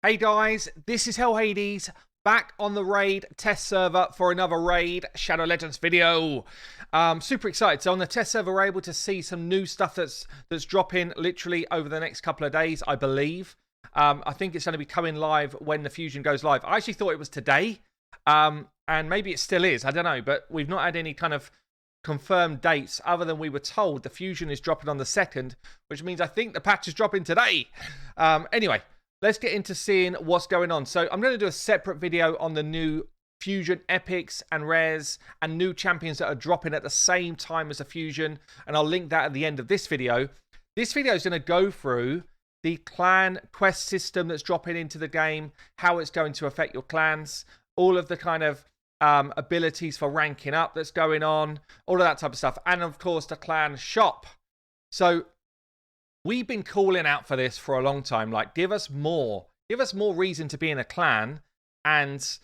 Hey guys, this is Hell Hades, back on the raid test server for another raid Shadow Legends video. Super excited. So on the test server, we're able to see some new stuff that's dropping literally over the next couple of days, I believe. I think it's going to be coming live when the fusion goes live. I actually thought it was today, and maybe it still is. I don't know, but we've not had any kind of confirmed dates other than we were told the fusion is dropping on the 2nd, which means I think the patch is dropping today. Anyway. Let's get into seeing what's going on. So I'm going to do a separate video on the new Fusion Epics and Rares and new champions that are dropping at the same time as the Fusion. And I'll link that at the end of this video. This video is going to go through the clan quest system that's dropping into the game, how it's going to affect your clans, all of the kind of abilities for ranking up that's going on, all of that type of stuff. And of course, the clan shop. So we've been calling out for this for a long time. Like, give us more reason to be in a clan. And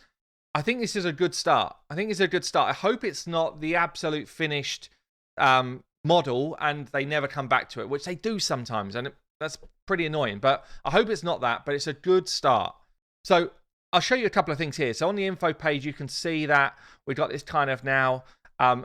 I think this is a good start. I hope it's not the absolute finished model and they never come back to it, which they do sometimes. And that's pretty annoying. But I hope it's not that, but it's a good start. So I'll show you a couple of things here. So on the info page, you can see that we've got this kind of now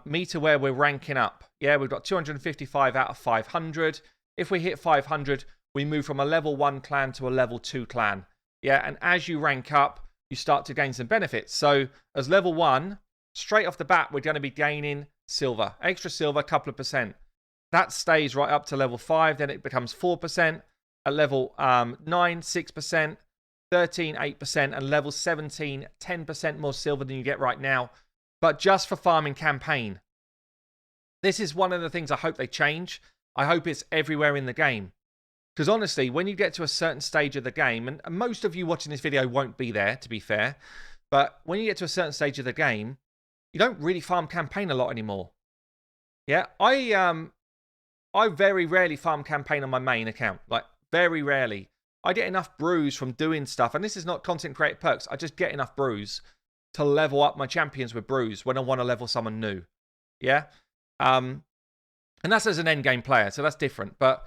meter where we're ranking up. Yeah, we've got 255 out of 500. If we hit 500, we move from a level 1 clan to a level 2 clan. Yeah, and as you rank up, you start to gain some benefits. So as level 1, straight off the bat, we're going to be gaining silver. Extra silver, a couple of percent. That stays right up to level 5. Then it becomes 4%. At level 9, 6%. 13, 8%. And level 17, 10% more silver than you get right now. But just for farming campaign. This is one of the things I hope they change. I hope it's everywhere in the game. Because honestly, when you get to a certain stage of the game, and most of you watching this video won't be there, to be fair, but when you get to a certain stage of the game, you don't really farm campaign a lot anymore. Yeah, I very rarely farm campaign on my main account. Like, very rarely. I get enough brews from doing stuff, and this is not content creator perks. I just get enough brews to level up my champions with brews when I want to level someone new. Yeah? And that's as an endgame player, so that's different. But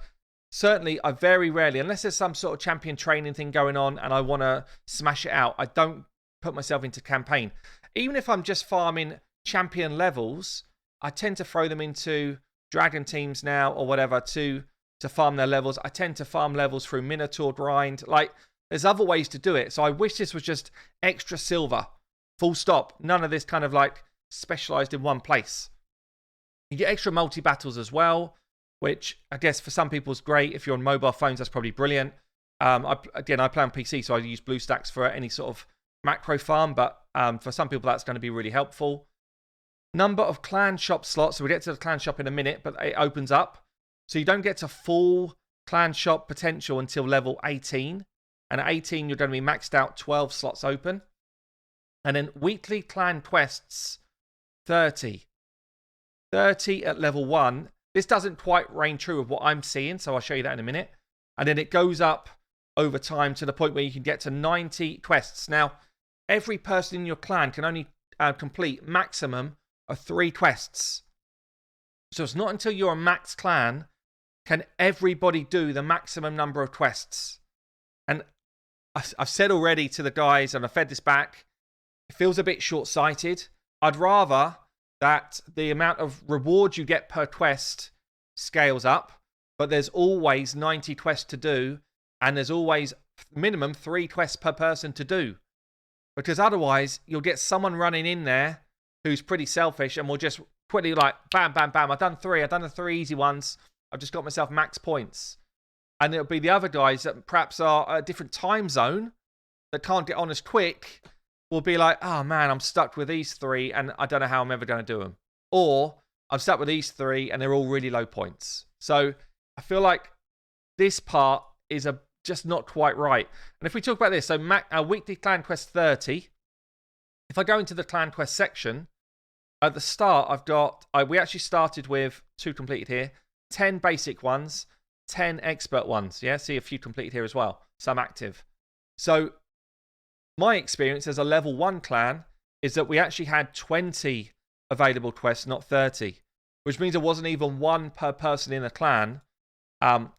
certainly, I very rarely, unless there's some sort of champion training thing going on and I want to smash it out, I don't put myself into campaign. Even if I'm just farming champion levels, I tend to throw them into dragon teams now or whatever to farm their levels. I tend to farm levels through Minotaur grind. Like, there's other ways to do it. So I wish this was just extra silver. Full stop. None of this kind of like specialized in one place. You get extra multi-battles as well, which I guess for some people is great. If you're on mobile phones, that's probably brilliant. I play on PC, so I use BlueStacks for any sort of macro farm, but for some people, that's going to be really helpful. Number of clan shop slots. So we'll get to the clan shop in a minute, but it opens up. So you don't get to full clan shop potential until level 18. And at 18, you're going to be maxed out 12 slots open. And then weekly clan quests, 30. 30 at level 1. This doesn't quite reign true of what I'm seeing, so I'll show you that in a minute. And then it goes up over time to the point where you can get to 90 quests. Now, every person in your clan can only complete maximum of 3 quests. So it's not until you're a max clan can everybody do the maximum number of quests. And I've said already to the guys, and I fed this back, it feels a bit short-sighted. I'd rather that the amount of reward you get per quest scales up, but there's always 90 quests to do, and there's always minimum 3 quests per person to do. Because otherwise, you'll get someone running in there who's pretty selfish and will just quickly like, bam, bam, bam, I've done the 3 easy ones, I've just got myself max points. And it'll be the other guys that perhaps are at a different time zone that can't get on as quick, will be like, oh man, I'm stuck with these 3 and I don't know how I'm ever going to do them. Or I'm stuck with these 3 and they're all really low points. So I feel like this part is just not quite right. And if we talk about this, so weekly clan quest 30, if I go into the clan quest section, at the start we actually started with 2 completed here, 10 basic ones, 10 expert ones. Yeah, see a few completed here as well, some active. So my experience as a level 1 clan is that we actually had 20 available quests, not 30, which means there wasn't even 1 per person in a clan,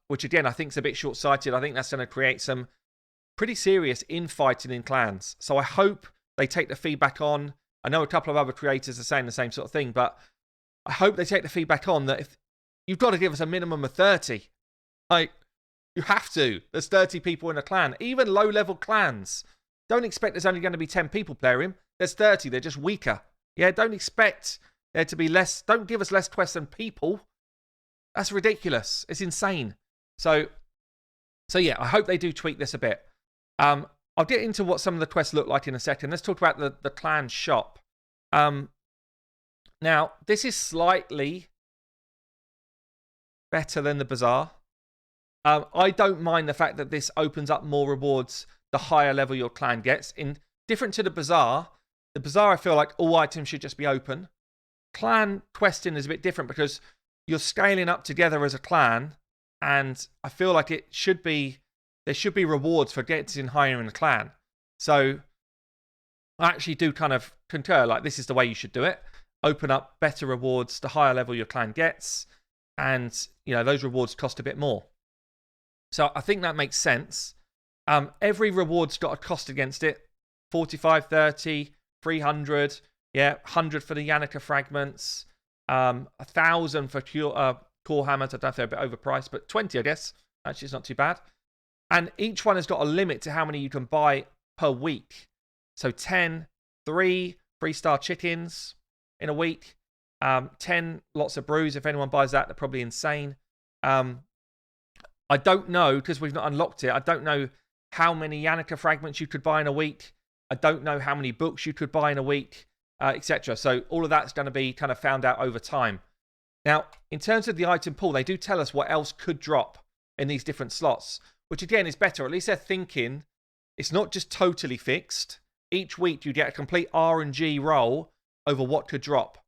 which again, I think is a bit short-sighted. I think that's going to create some pretty serious infighting in clans. So I hope they take the feedback on. I know a couple of other creators are saying the same sort of thing, but I hope they take the feedback on that if you've got to give us a minimum of 30. Like, you have to. There's 30 people in a clan. Even low-level clans. Don't expect there's only going to be 10 people playing. There's 30. They're just weaker. Yeah, don't expect there to be less. Don't give us less quests than people. That's ridiculous. It's insane. So yeah, I hope they do tweak this a bit. I'll get into what some of the quests look like in a second. Let's talk about the clan shop. Now, this is slightly better than the bazaar. I don't mind the fact that this opens up more rewards the higher level your clan gets. Different to the bazaar I feel like all items should just be open. Clan questing is a bit different because you're scaling up together as a clan, and I feel like there should be rewards for getting higher in the clan. So I actually do kind of concur, like this is the way you should do it. Open up better rewards the higher level your clan gets, and those rewards cost a bit more. So I think that makes sense. Every reward's got a cost against it. 45, 30, 300, 100 for the Yannica fragments, 1,000 for core hammers. I don't know if they're a bit overpriced, but 20, I guess. Actually, it's not too bad. And each one has got a limit to how many you can buy per week. So 10, 3-star chickens in a week. 10 lots of brews. If anyone buys that, they're probably insane. I don't know, because we've not unlocked it, I don't know how many Yannica fragments you could buy in a week. I don't know how many books you could buy in a week, etc. So all of that's going to be kind of found out over time. Now, in terms of the item pool, they do tell us what else could drop in these different slots, which again is better. At least they're thinking it's not just totally fixed. Each week you get a complete RNG roll over what could drop.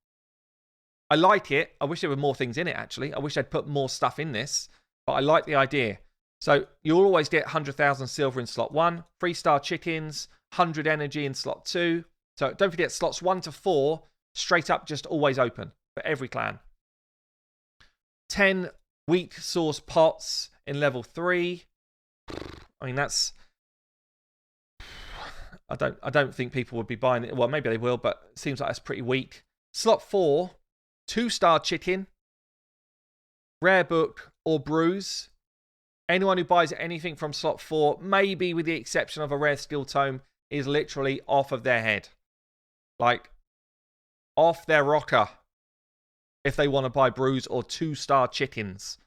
I like it. I wish there were more things in it, actually. I wish they'd put more stuff in this, but I like the idea. So you'll always get 100,000 silver in slot 1, 3-star chickens, 100 energy in slot 2. So don't forget, slots 1 to 4, straight up just always open for every clan. 10 weak source pots in level 3. I mean, that's... I don't think people would be buying it. Well, maybe they will, but it seems like that's pretty weak. Slot 4, 2-star chicken, rare book, or brews. Anyone who buys anything from slot 4, maybe with the exception of a rare skill tome, is literally off of their head. Like, off their rocker. If they want to buy brews or 2-star chickens.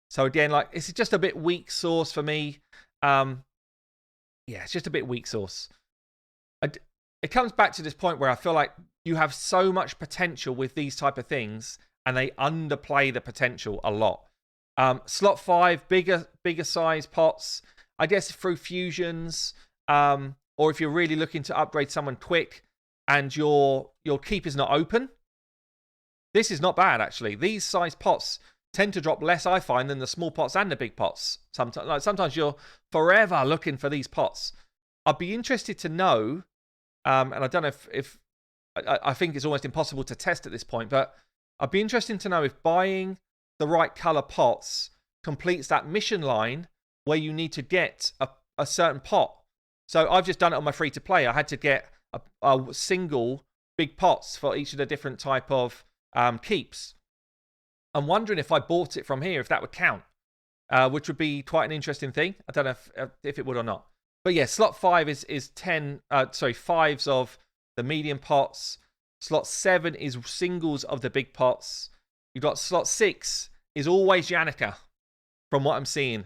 So again, like, it's just a bit weak sauce for me. Yeah, it's just a bit weak sauce. It comes back to this point where I feel like you have so much potential with these type of things, and they underplay the potential a lot. Slot 5, bigger size pots. I guess through fusions, or if you're really looking to upgrade someone quick, and your keep is not open. This is not bad, actually. These size pots tend to drop less, I find, than the small pots and the big pots. Sometimes you're forever looking for these pots. I'd be interested to know, and I don't know if I think it's almost impossible to test at this point, but I'd be interested to know if buying the right color pots completes that mission line where you need to get a certain pot. So I've just done it on my free-to-play. I had to get a single big pots for each of the different type of keeps. I'm wondering if I bought it from here, if that would count, which would be quite an interesting thing. I don't know if it would or not. But yeah, slot 5 is 5s of the medium pots. Slot 7 is singles of the big pots. You've got slot 6 is always Yannica, from what I'm seeing.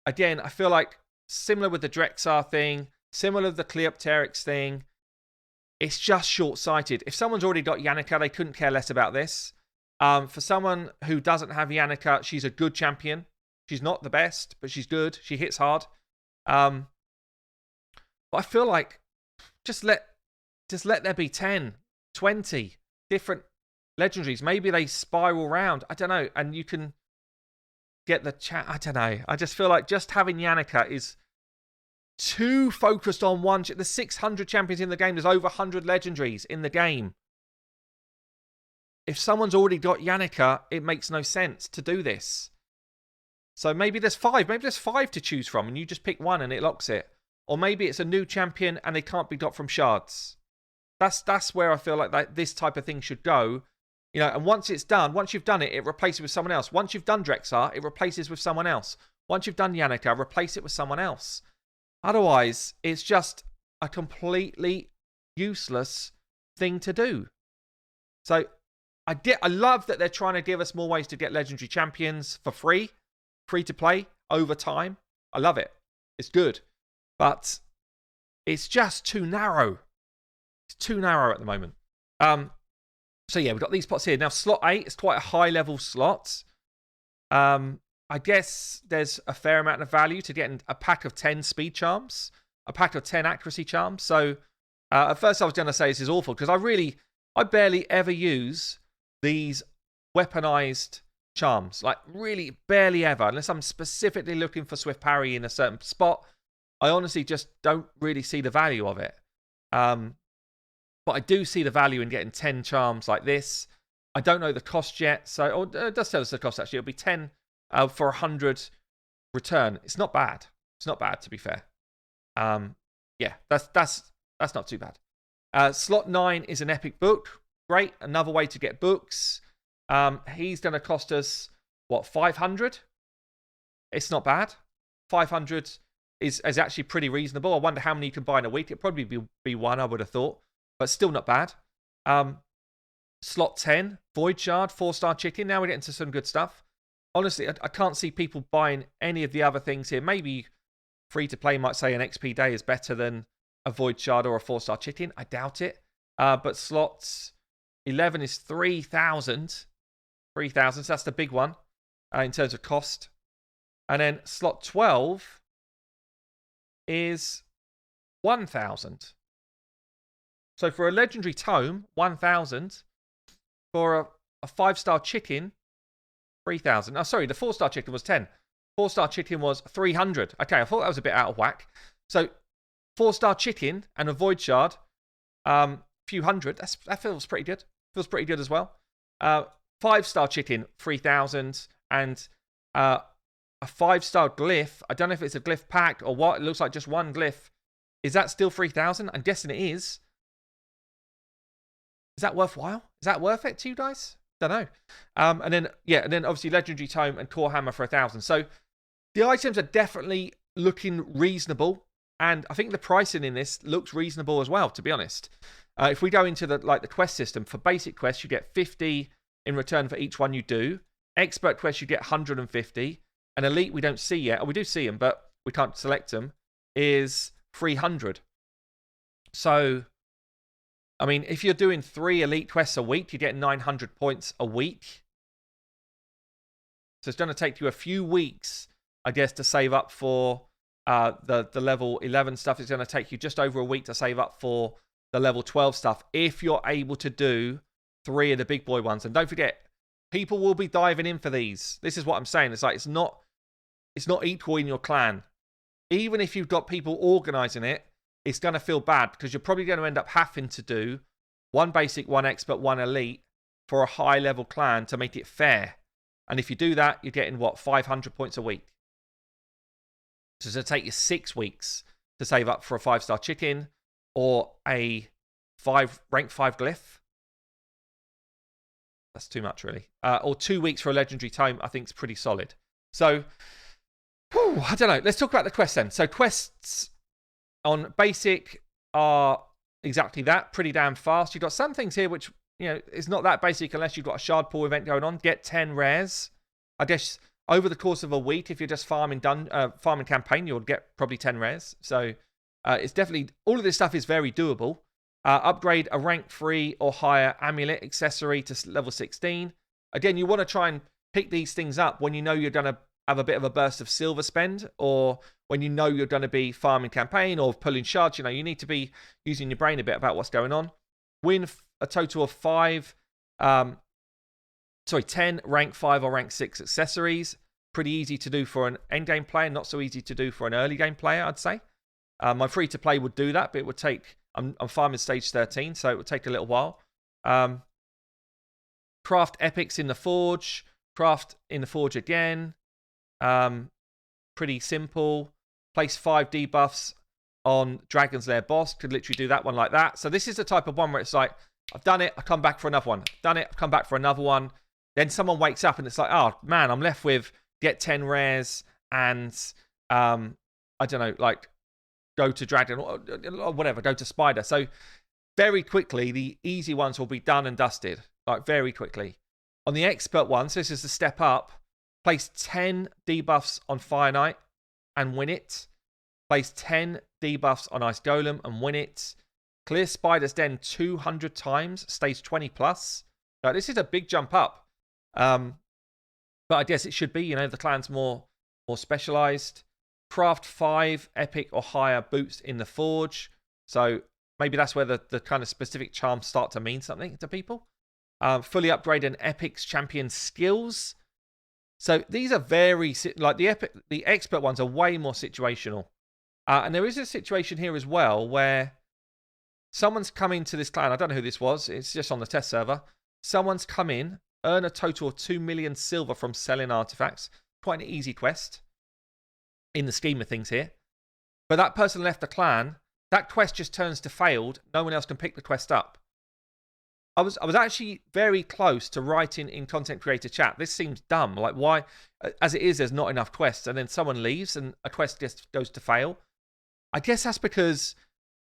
Again, I feel like similar with the Drexar thing, similar with the Cleopteryx thing, it's just short-sighted. If someone's already got Yannica, they couldn't care less about this. For someone who doesn't have Yannica, she's a good champion. She's not the best, but she's good. She hits hard. But I feel like just let there be 10, 20 different legendaries. Maybe they spiral round. I don't know. And you can get the chat. I don't know. I just feel like just having Yannica is too focused on one. There's 600 champions in the game. There's over 100 legendaries in the game. If someone's already got Yannica, it makes no sense to do this. So maybe there's 5. Maybe there's 5 to choose from, and you just pick one and it locks it. or maybe it's a new champion and they can't be got from shards. That's where I feel like this type of thing should go. You know, and once it's done, once you've done it, it replaces with someone else. Once you've done Drexar, it replaces with someone else. Once you've done Yannica, replace it with someone else. Otherwise, it's just a completely useless thing to do. So I love that they're trying to give us more ways to get legendary champions for free to play over time. I love it. It's good. But it's just too narrow. It's too narrow at the moment. So yeah, we've got these pots here. Now, slot 8 is quite a high-level slot. I guess there's a fair amount of value to getting a pack of 10 speed charms, a pack of 10 accuracy charms. So at first I was going to say this is awful because I barely ever use these weaponized charms. Like, really barely ever. Unless I'm specifically looking for swift parry in a certain spot, I honestly just don't really see the value of it. But I do see the value in getting 10 charms like this. I don't know the cost yet. So it does tell us the cost, actually. It'll be 10 for 100 return. It's not bad. It's not bad, to be fair. Yeah, that's not too bad. Slot 9 is an epic book. Great, another way to get books. He's going to cost us, what, 500? It's not bad. 500 is actually pretty reasonable. I wonder how many you can buy in a week. It'd probably be one, I would have thought. But still not bad. Slot 10, Void Shard, 4-star chicken. Now we're getting to some good stuff. Honestly, I can't see people buying any of the other things here. Maybe free-to-play might say an XP day is better than a Void Shard or a 4-star chicken. I doubt it. But slots 11 is 3,000. 3,000, so that's the big one in terms of cost. And then slot 12 is 1,000. So for a legendary tome, 1,000. For a 5-star chicken, 3,000. Oh, sorry, the 4-star chicken was 10. 4-star chicken was 300. Okay, I thought that was a bit out of whack. So 4-star chicken and a Void Shard, few hundred. That feels pretty good. Feels pretty good as well. 5-star chicken, 3,000. And a 5-star glyph. I don't know if it's a glyph pack or what. It looks like just one glyph. Is that still 3,000? I'm guessing it is. Is that worthwhile? Is that worth it to you guys? Don't know. And then obviously Legendary Tome and Core Hammer for 1,000. So the items are definitely looking reasonable. And I think the pricing in this looks reasonable as well, to be honest. If we go into the quest system, for basic quests, you get 50 in return for each one you do. Expert quests, you get 150. And Elite, we don't see yet. Or we do see them, but we can't select them, is 300. So, I mean, if you're doing 3 Elite quests a week, you get 900 points a week. So it's going to take you a few weeks, I guess, to save up for the level 11 stuff. It's going to take you just over a week to save up for the level 12 stuff, if you're able to do 3 of the big boy ones. And don't forget, people will be diving in for these. This is what I'm saying. It's like, it's not equal in your clan. Even if you've got people organizing it, it's going to feel bad because you're probably going to end up having to do 1 basic, 1 expert, 1 elite for a high level clan to make it fair. And if you do that, you're getting, what, 500 points a week. So it's going to take you 6 weeks to save up for a 5-star chicken or a rank 5 glyph. That's too much, really. Or 2 weeks for a legendary tome, I think is pretty solid. So, I don't know. Let's talk about the quests then. So quests on basic are exactly that, pretty damn fast. You've got some things here which, you know, is not that basic unless you've got a shard pool event going on. Get 10 rares. I guess over the course of a week, if you're just farming campaign, you'll get probably 10 rares. So it's definitely, all of this stuff is very doable. Upgrade a rank 3 or higher amulet accessory to level 16. Again, you want to try and pick these things up when you know you're going to have a bit of a burst of silver spend, or when you know you're going to be farming campaign or pulling shards. You know, you need to be using your brain a bit about what's going on. Win a total of 10 rank 5 or rank 6 accessories. Pretty easy to do for an endgame player, not so easy to do for an early game player, I'd say. My free to play would do that, but it would take, I'm farming stage 13, so it would take a little while. Craft epics in the forge, craft in the forge again. Pretty simple. Place 5 debuffs on Dragon's Lair boss. Could literally do that one like that. So this is the type of one where it's like, I've done it, I come back for another one. Done it, I come back for another one. Then someone wakes up and it's like, oh man, I'm left with get 10 rares and I don't know, like go to Dragon or whatever, go to Spider. So very quickly, the easy ones will be done and dusted, like very quickly. On the expert ones, this is the step up. Place 10 debuffs on Fire Knight and win it. Place 10 debuffs on Ice Golem and win it. Clear Spider's Den 200 times, stage 20 plus. Now, this is a big jump up. But I guess it should be, you know, the clan's more specialized. Craft 5 epic or higher boots in the Forge. So maybe that's where the kind of specific charms start to mean something to people. Fully upgrade an epic's champion skills. So these are very, like the expert ones are way more situational. And there is a situation here as well where someone's come into this clan. I don't know who this was. It's just on the test server. Someone's come in, earn a total of 2 million silver from selling artifacts. Quite an easy quest in the scheme of things here. But that person left the clan. That quest just turns to failed. No one else can pick the quest up. I was actually very close to writing in content creator chat, this seems dumb. Like, why? As it is, there's not enough quests, and then someone leaves and a quest just goes to fail. I guess that's because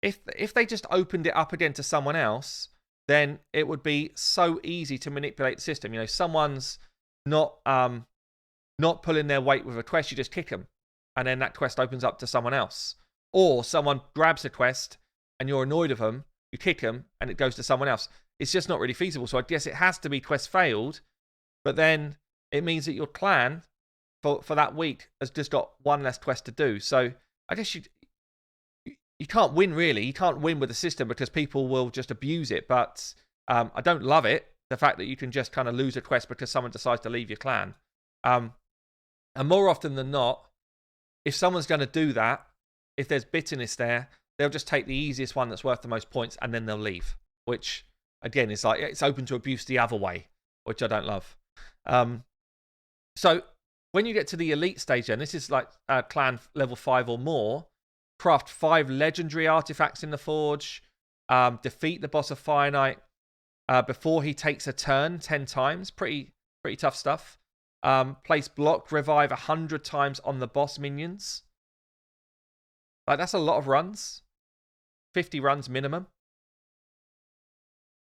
if they just opened it up again to someone else, then it would be so easy to manipulate the system. You know, someone's not pulling their weight with a quest, you just kick them, and then that quest opens up to someone else. Or someone grabs a quest and you're annoyed of them, you kick them, and it goes to someone else. It's just not really feasible. So I guess it has to be quest failed, but then it means that your clan for that week has just got one less quest to do. So I guess you can't win, really. You can't win with the system because people will just abuse it. But I don't love it, the fact that you can just kind of lose a quest because someone decides to leave your clan. And more often than not, if someone's going to do that, if there's bitterness there, they'll just take the easiest one that's worth the most points and then they'll leave. Which, again, is like, it's open to abuse the other way, which I don't love. So when you get to the elite stage, then this is like clan level 5 or more. Craft 5 legendary artifacts in the Forge. Defeat the boss of Fire Knight before he takes a turn 10 times. Pretty tough stuff. Place block revive 100 times on the boss minions. Like, that's a lot of runs. 50 runs minimum.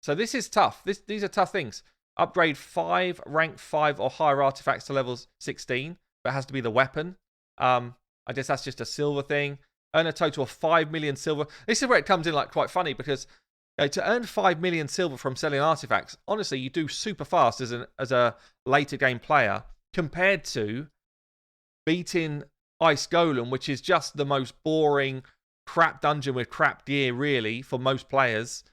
So this is tough. These are tough things. Upgrade 5 rank 5 or higher artifacts to levels 16. But it has to be the weapon. I guess that's just a silver thing. Earn a total of 5 million silver. This is where it comes in like quite funny because to earn 5 million silver from selling artifacts, honestly, you do super fast as a later game player compared to beating Ice Golem, which is just the most boring crap dungeon with crap gear, really, for most players.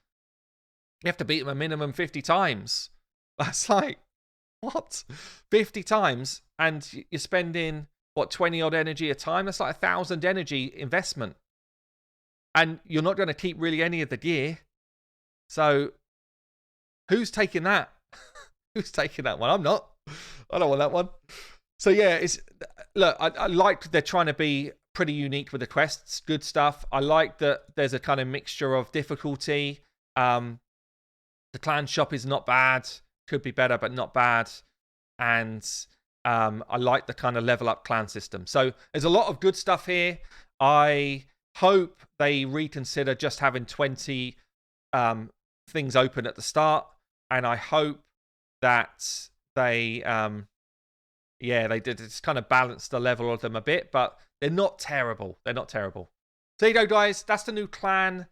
You have to beat them a minimum 50 times. That's like, what? 50 times, and you're spending, what, 20 odd energy a time? That's like 1,000 energy investment. And you're not going to keep really any of the gear. So, who's taking that? Who's taking that one? I'm not. I don't want that one. So yeah, look, I like they're trying to be pretty unique with the quests. Good stuff. I like that there's a kind of mixture of difficulty. The clan shop is not bad. Could be better, but not bad. And I like the kind of level up clan system. So there's a lot of good stuff here. I hope they reconsider just having 20 things open at the start. And I hope that they they did just kind of balance the level of them a bit, but they're not terrible. They're not terrible. So there you go, guys. That's the new clan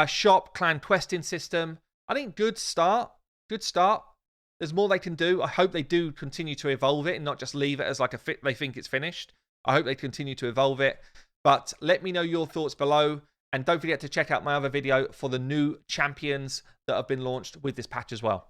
shop, clan questing system. I think good start. Good start. There's more they can do. I hope they do continue to evolve it and not just leave it as like they think it's finished. I hope they continue to evolve it. But let me know your thoughts below. And don't forget to check out my other video for the new champions that have been launched with this patch as well.